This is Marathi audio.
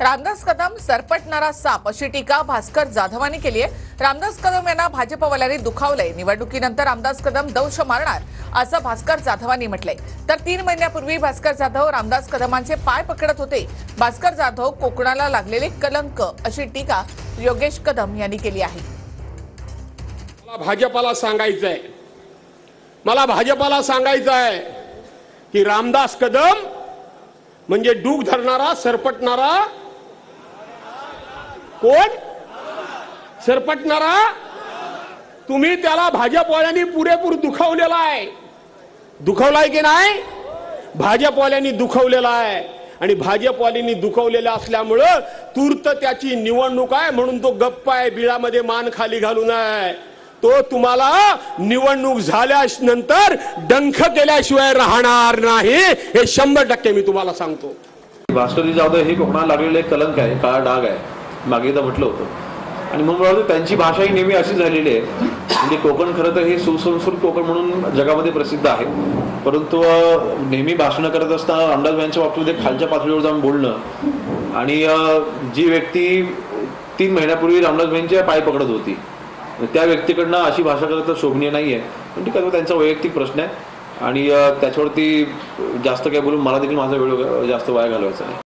रामदास कदम सरपटणारा साप अशी टीका भास्कर जाधवांनी केली आहे। रामदास कदम यांना भाजपवाल्यांनी दुखावलंय। निवडणुकीनंतर रामदास कदम दंश मारणार असं भास्कर जाधवांनी म्हटलंय। तर 3 महिन्यापूर्वी भास्कर जाधव रामदास कदमांचे पाय पकडत होते। भास्कर जाधव कोकणाला लागलेले कलंक अशी टीका योगेश कदम यांनी केली आहे। मला भाजपाला सांगायचंय की रामदास कदम म्हणजे डूक धरणारा सरपटणारा कोण सरपटणारा तुम्ही त्याला भाजपवाल्यांनी पुरेपूर दुखावलेला आहे। दुखावलाय की नाही? भाजपवाल्यांनी दुखावलेला आहे आणि भाजपवाल्यांनी दुखावलेला असल्यामुळे तूर्त त्याची निवडणूक आहे म्हणून तो गप्प आहे, बिळामध्ये मान खाली घालून आहे। तो तुम्हाला निवडणूक झाल्यानंतर डंख केल्याशिवाय राहणार नाही, हे 100% मी तुम्हाला सांगतो। भास्करजी जाधव हे कोकणाला लागलेले कलंक आहे, काळा डाग आहे, मागे एकदा म्हटलं होतं। आणि म्हणून त्यांची भाषा ही नेहमी अशी झालेली आहे, म्हणजे कोकण खरं तर हे सुसंस्कृत कोकण म्हणून जगामध्ये प्रसिद्ध आहे, परंतु नेहमी भाषण करत असताना रामदास यांच्या बाबतीत खालच्या पातळीवर जाऊन बोलणं आणि जी व्यक्ती 3 महिन्यापूर्वी रामदास यांचे पाय पकडत होती त्या व्यक्तीकडनं अशी भाषा करणं शोभनीय नाहीये। पण ठीक आहे, त्यांचा वैयक्तिक प्रश्न आहे आणि त्याच्यावरती जास्त काय बोलून मला देखील माझा वेळ जास्त वाया घालवायचा नाही।